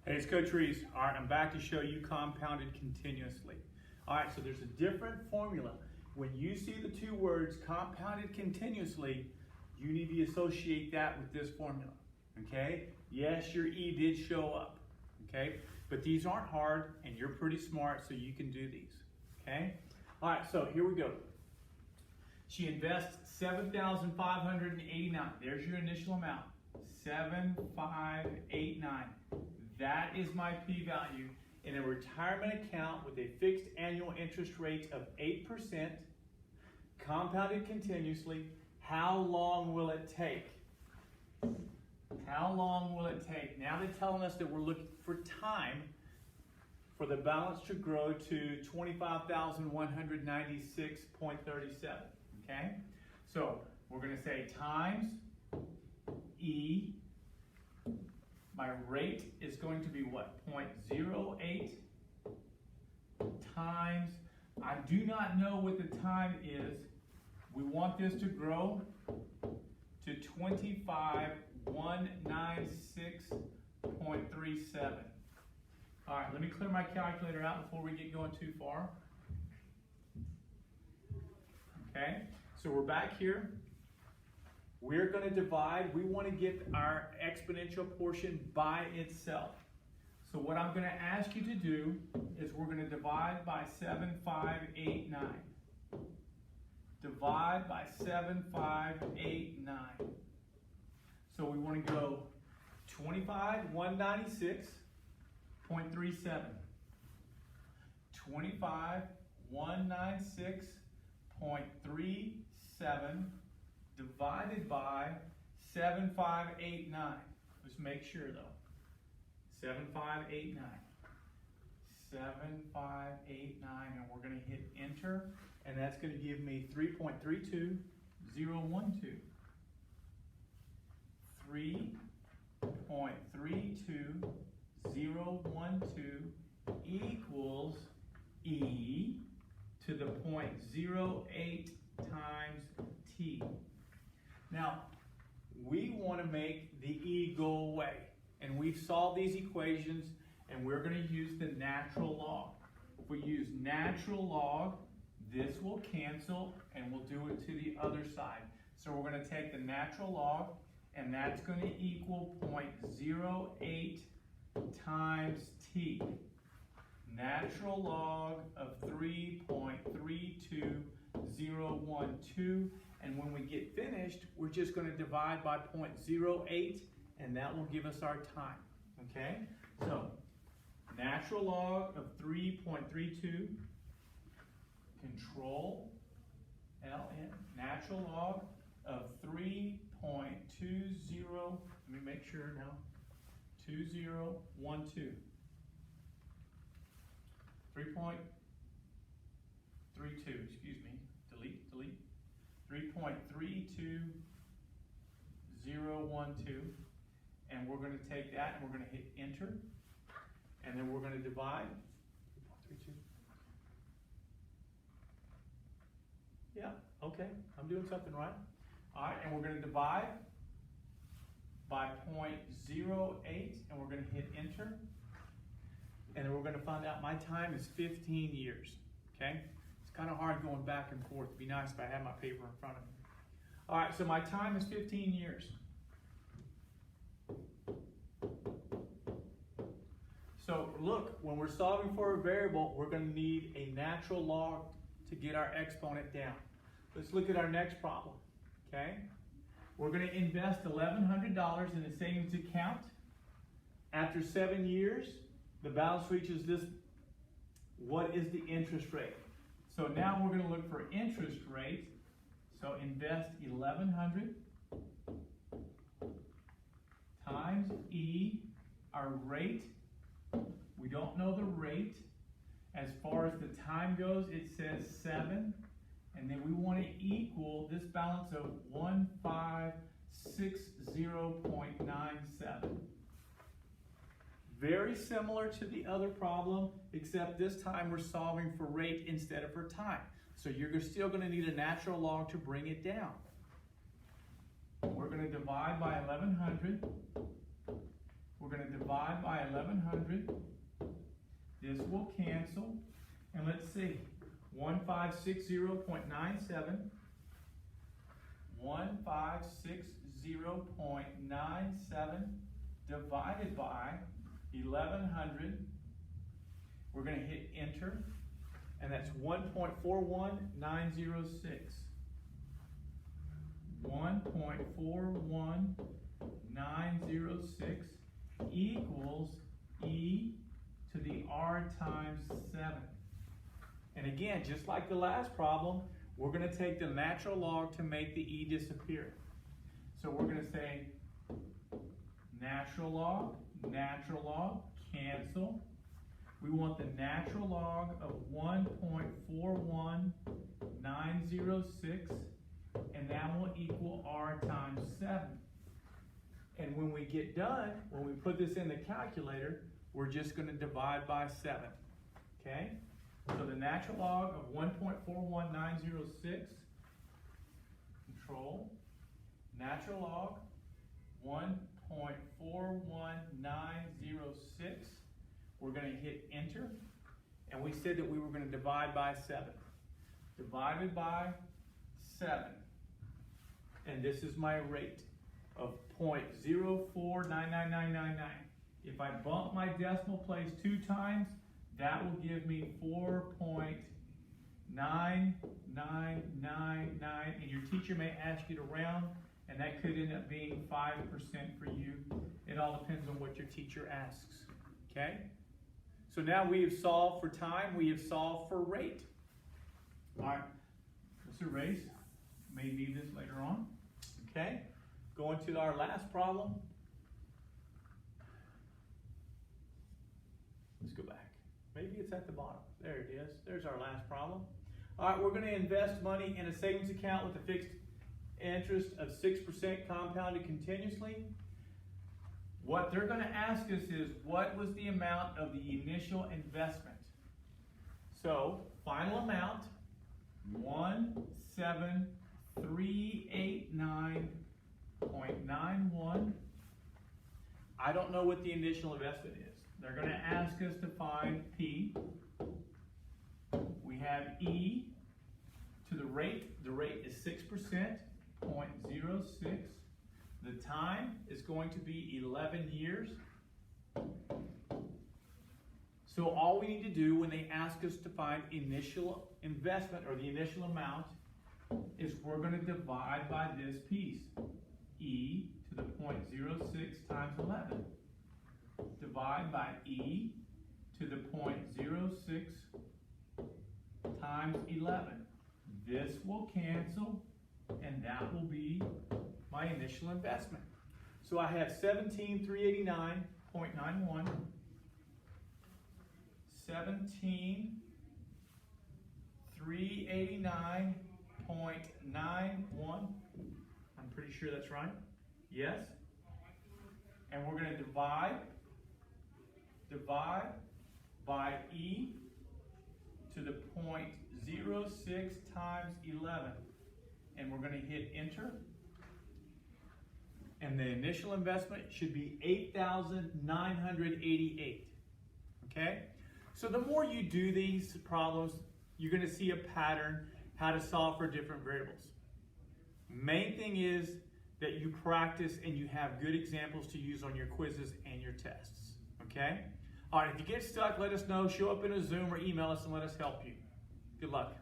Hey, it's Coach Reese. All right, I'm back to show you compounded continuously. All right, so there's a different formula. When you see the two words compounded continuously, you need to associate that with this formula, okay? Yes, your E did show up, okay? But these aren't hard, and you're pretty smart, so you can do these, okay? All right, so here we go. She invests $7,589. There's your initial amount, 7,589. That is my p-value in a retirement account with a fixed annual interest rate of 8%, compounded continuously. How long will it take? How long will it take? Now they're telling us that we're looking for time for the balance to grow to 25,196.37, okay? So we're going to say times E. My rate is going to be what? 0.08 times, I do not know what the time is. We want this to grow to 25,196.37. All right, let me clear my calculator out before we get going too far. Okay, so we're back here. We're going to divide. We want to get our exponential portion by itself. So what I'm going to ask you to do is we're going to divide by 7,589. Divide by 7,589. So we want to go 25,196.37. 25,196.37 divided by 7,589. Let's make sure though. 7,589. 7,589, and we're going to hit enter, and that's going to give me 3.32012. 3.32012 equals E to the 0.08 times T. Now, we want to make the E go away. And we've solved these equations, and we're going to use the natural log. If we use natural log, this will cancel, and we'll do it to the other side. So we're going to take the natural log, and that's going to equal 0.08 times T. Natural log of 3.32012. And when we get finished, we're just going to divide by 0.08, and that will give us our time, okay? So, natural log of 3.32, control ln, natural log of 3.20, let me make sure now, 2012. 3.32, excuse me, delete. 3.32012, and we're going to take that and we're going to hit enter, and then we're going to divide. 3.32. Yeah, okay, I'm doing something right. All right, and we're going to divide by 0.08, and we're going to hit enter, and then we're going to find out my time is 15 years, okay? It's kind of hard going back and forth. It'd be nice if I had my paper in front of me. All right, so my time is 15 years. So look, when we're solving for a variable, we're going to need a natural log to get our exponent down. Let's look at our next problem, okay? We're going to invest $1,100 in a savings account. After 7 years, the balance reaches this. What is the interest rate? So now we're going to look for interest rate. So invest 1,100 times E, our rate. We don't know the rate. As far as the time goes, it says 7. And then we want to equal this balance of 1560.97. Very similar to the other problem, except this time we're solving for rate instead of for time. So you're still going to need a natural log to bring it down. We're going to divide by 1,100. We're going to divide by 1100. This will cancel. And let's see, 1560.97. 1560.97 divided by 1100. We're going to hit enter, and that's 1.41906. 1.41906 equals e to the r times 7. And again, just like the last problem, we're going to take the natural log to make the e disappear. So we're going to say natural log, cancel. We want the natural log of 1.41906, and that will equal r times 7. And when we get done, when we put this in the calculator, we're just going to divide by 7. Okay? So the natural log of 1.41906, control, natural log 1.41906. We're going to hit enter, and we said that we were going to divide by 7. Divided by 7. And this is my rate of 0.0499999. If I bump my decimal place 2 times, that will give me 4.9999, and your teacher may ask you to round, and that could end up being 5% for you. It all depends on what your teacher asks. Okay? So now we have solved for time, we have solved for rate. All right, let's erase. May need this later on. Okay? Going to our last problem. Let's go back. Maybe it's at the bottom. There it is. There's our last problem. All right, we're going to invest money in a savings account with a fixed interest of 6% compounded continuously. What they're going to ask us is, what was the amount of the initial investment? So, final amount, 17389.91. I don't know what the initial investment is. They're going to ask us to find P. We have E to the rate. The rate is 6%, 0.06. The time is going to be 11 years. So all we need to do when they ask us to find initial investment or the initial amount is we're going to divide by this piece. E to the 0.06 times 11. Divide by E to the 0.06 times 11. This will cancel, and that will be my initial investment. So I have 17,389.91. 17,389.91. I'm pretty sure that's right. Yes. And we're going to divide by E to the 0.06 times 11. And we're going to hit enter. And the initial investment should be $8,988. Okay? So the more you do these problems, you're going to see a pattern how to solve for different variables. Main thing is that you practice and you have good examples to use on your quizzes and your tests. Okay? All right, if you get stuck, let us know. Show up in a Zoom or email us and let us help you. Good luck.